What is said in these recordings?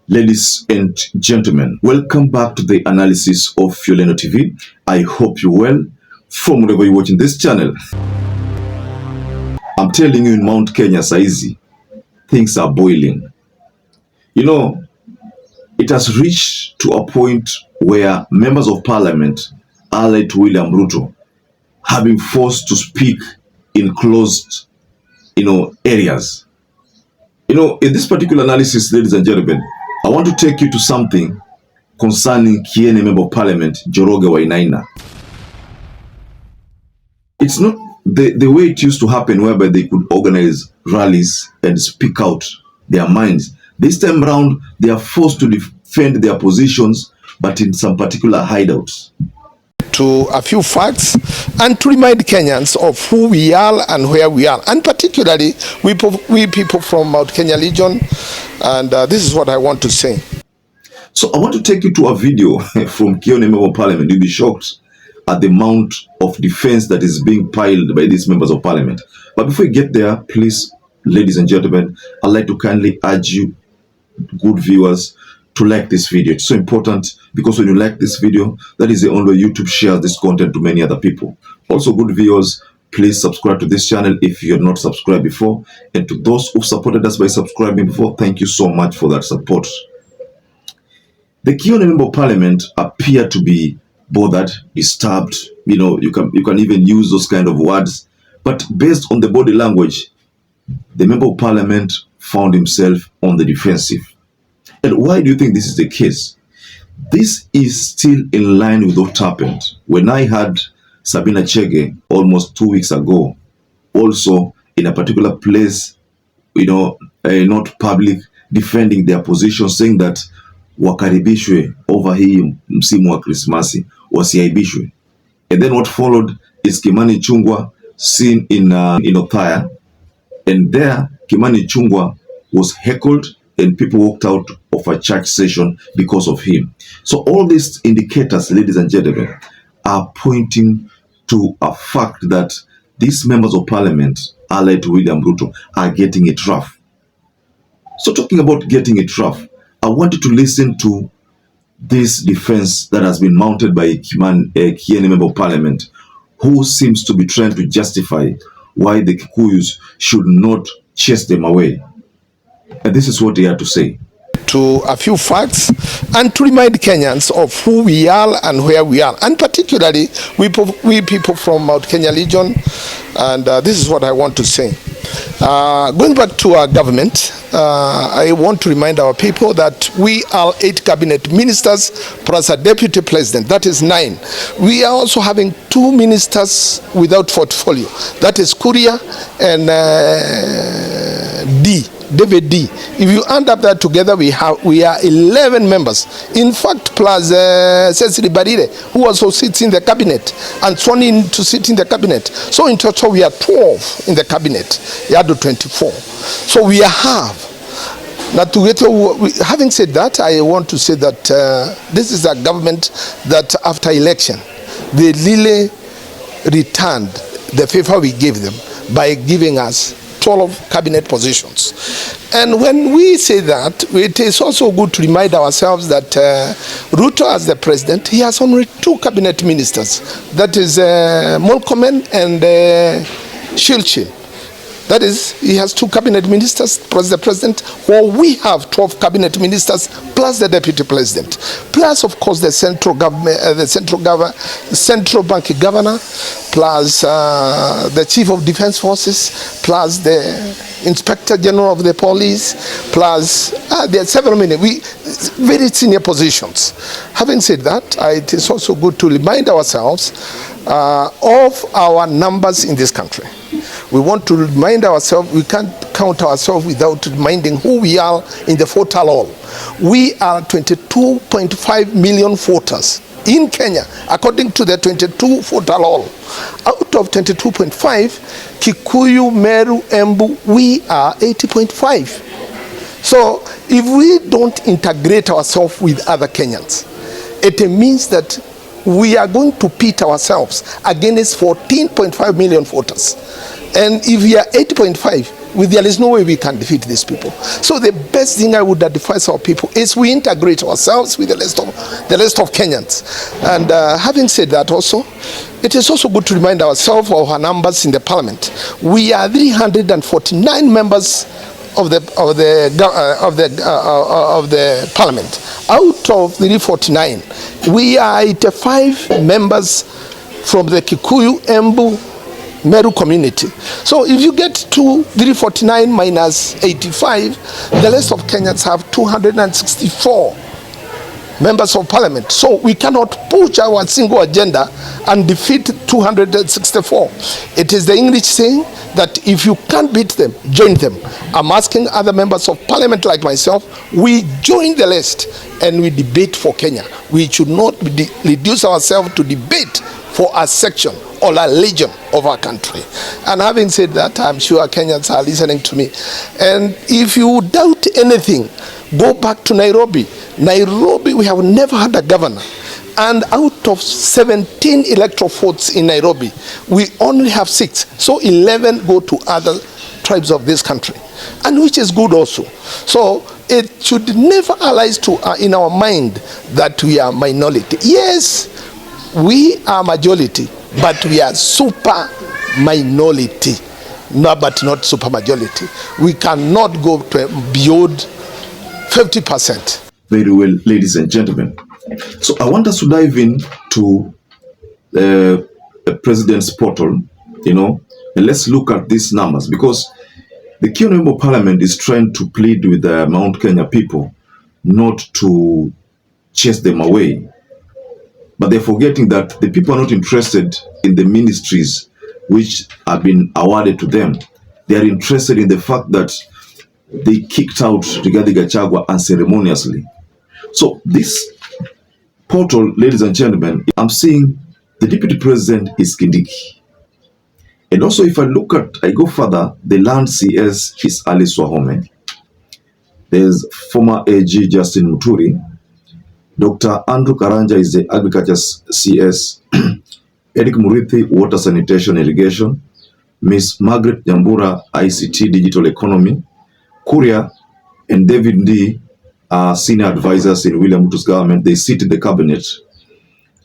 Ladies and gentlemen, welcome back to the analysis of YOLENO TV. I hope you're well from wherever you're watching this channel. I'm telling you, in Mount Kenya saizi, things are boiling. You know, it has reached to a point where members of parliament, allied to William RUTO, have been forced to speak in closed, areas. In this particular analysis, ladies and gentlemen, I want to take you to something concerning KIENI Member of Parliament, WAINAINA. It's not the way it used to happen, whereby they could organize rallies and speak out their minds. This time around, they are forced to defend their positions, but in some particular hideouts. To a few facts and to remind Kenyans of who we are and where we are, and particularly we people from Mount Kenya region, and this is what I want to say. So I want to take you to a video from KIENI Member of Parliament. You'll be shocked at the amount of defense that is being piled by these members of parliament. But before we get there, please, ladies and gentlemen, I'd like to kindly urge you, good viewers, to like this video. It's so important, because when you like this video, that is the only way YouTube shares this content to many other people. Also, good viewers, please subscribe to this channel if you have not subscribed before. And to those who supported us by subscribing before, thank you so much for that support. The KIENI Member of Parliament appear to be bothered, disturbed. You can even use those kind of words. But based on the body language, the Member of Parliament found himself on the defensive. And why do you think this is the case? This is still in line with what happened when I had Sabina Chege almost 2 weeks ago, also in a particular place, not public, defending their position, saying that wakaribishwe over hii msimu wa Krismasi, wasiaibishwe. And then what followed is Kimani Chungwa seen in Othaya, and there Kimani Chungwa was heckled and people walked out of a church session because of him. So all these indicators, ladies and gentlemen, are pointing to a fact that these members of parliament, allied to William RUTO, are getting it rough. So talking about getting it rough, I want you to listen to this defense that has been mounted by KIENI Member of Parliament, who seems to be trying to justify why the Kikuyus should not chase them away. And this is what they had to say. To a few facts and to remind Kenyans of who we are and where we are, and particularly we people from Mount Kenya region, and this is what I want to say. Going back to our government, I want to remind our people that we are 8 cabinet ministers plus a deputy president, that is 9. We are also having 2 ministers without portfolio, that is Kuria and David D. If you add up that together, we are 11 members. In fact, plus Cecily Barire, who also sits in the cabinet and sworn in to sit in the cabinet. So in total, we are 12 in the cabinet. You add to 24. So we have. Now, having said that, I want to say that this is a government that after election, they really returned the favor we gave them by giving us 12 cabinet positions. And when we say that, it is also good to remind ourselves that RUTO, as the president, he has only 2 cabinet ministers. That is Molkomen and Shilchil. That is, he has 2 cabinet ministers plus the president, while we have 12 cabinet ministers plus the deputy president, plus of course the central government, central bank governor, plus the chief of defense forces, plus the inspector general of the police, plus there are several very senior positions. Having said that, it is also good to remind ourselves of our numbers in this country. We want to remind ourselves, we can't count ourselves without reminding who we are in the voter roll. We are 22.5 million voters in Kenya, according to the 22 voter roll. Out of 22.5, Kikuyu, Meru, Embu, we are 80.5. So if we don't integrate ourselves with other Kenyans, it means that we are going to pit ourselves against 14.5 million voters. And if we are 8.5, there is no way we can defeat these people. So the best thing I would advise our people is we integrate ourselves with the rest of Kenyans. And having said that also, it is also good to remind ourselves of our numbers in the parliament. We are 349 members of the parliament. Out of 349, we are 85 members from the Kikuyu, Embu, Meru community. So if you get to 349 minus 85, the rest of Kenyans have 264 members of parliament. So we cannot push our single agenda and defeat 264. It is the English saying that if you can't beat them, join them. I'm asking other members of parliament like myself, we join the list and we debate for Kenya. We should not reduce ourselves to debate for a section or a region of our country. And having said that, I'm sure Kenyans are listening to me. And if you doubt anything, go back to Nairobi. Nairobi, we have never had a governor. And out of 17 electoral votes in Nairobi, we only have 6. So 11 go to other tribes of this country, and which is good also. So it should never arise to in our mind that we are minority. Yes, we are majority, but we are super minority. No, but not super majority. We cannot go to beyond 50%. Very well, ladies and gentlemen. So I want us to dive in to the president's portal, and let's look at these numbers, because the KIENI Parliament is trying to plead with the Mount Kenya people not to chase them away. But they're forgetting that the people are not interested in the ministries which have been awarded to them. They are interested in the fact that they kicked out Rigathi Gachagua unceremoniously. So this portal, ladies and gentlemen, I'm seeing the deputy president is Kindiki. And also if I go further, the land CS is Alice Wahome. There's former AG Justin Muturi. Dr. Andrew Karanja is the Agriculture CS, Eric Murithi, Water Sanitation Irrigation, Miss Margaret Nyambura, ICT Digital Economy, Kuria and David Ndi are senior advisors in William Ruto's government. They sit in the cabinet.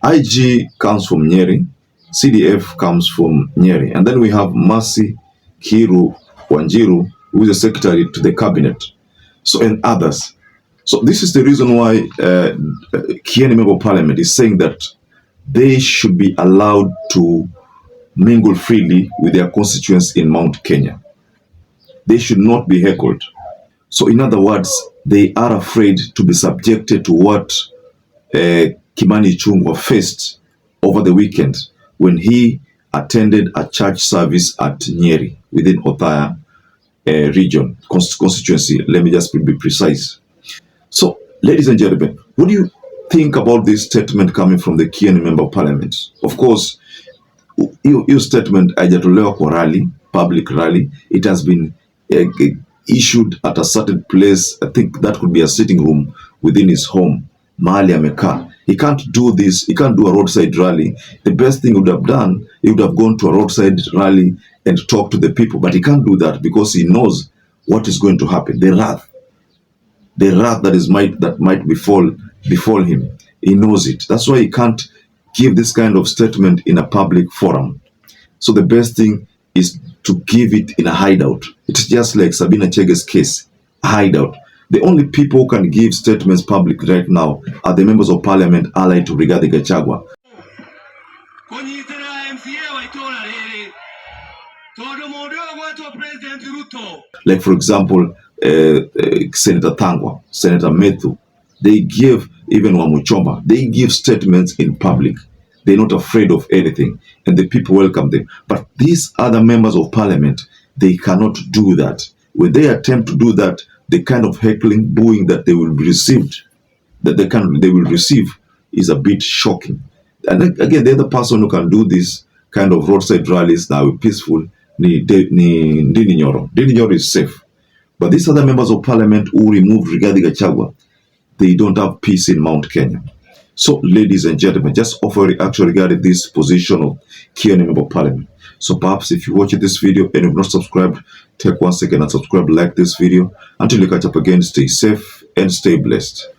IG comes from Nyeri, CDF comes from Nyeri, and then we have Mercy Kiru Wanjiru, who is the secretary to the cabinet, so and others. So this is the reason why KIENI Member of Parliament is saying that they should be allowed to mingle freely with their constituents in Mount Kenya. They should not be heckled. So in other words, they are afraid to be subjected to what Kimani Ichung'wah faced over the weekend when he attended a church service at Nyeri within Othaya region, constituency. Let me just be precise. So, ladies and gentlemen, what do you think about this statement coming from the KIENI Member of Parliament? Of course, your statement, haijatolewa kwa rally, public rally. It has been issued at a certain place. I think that could be a sitting room within his home. Mahali amekaa. He can't do this. He can't do a roadside rally. The best thing he would have done, he would have gone to a roadside rally and talk to the people. But he can't do that because he knows what is going to happen. The wrath that might befall him. He knows it. That's why he can't give this kind of statement in a public forum. So the best thing is to give it in a hideout. It's just like Sabina Chege's case, a hideout. The only people who can give statements public right now are the members of parliament allied to Rigathi Gachagua. Like for example, Senator Thangwa, Senator Methu, they give, even Wamuchomba, they give statements in public. They're not afraid of anything, and the people welcome them. But these other members of parliament, they cannot do that. When they attempt to do that, the kind of heckling, booing that they will receive is a bit shocking. And again, the other person who can do this kind of roadside rallies now peaceful, Ndini Nyoro is safe. But these other members of parliament who removed Rigathi Gachagua, they don't have peace in Mount Kenya. So, ladies and gentlemen, just offer a reaction regarding this position of KIENI Member of Parliament. So perhaps if you watch this video and you've not subscribed, take 1 second and subscribe, like this video. Until we catch up again, stay safe and stay blessed.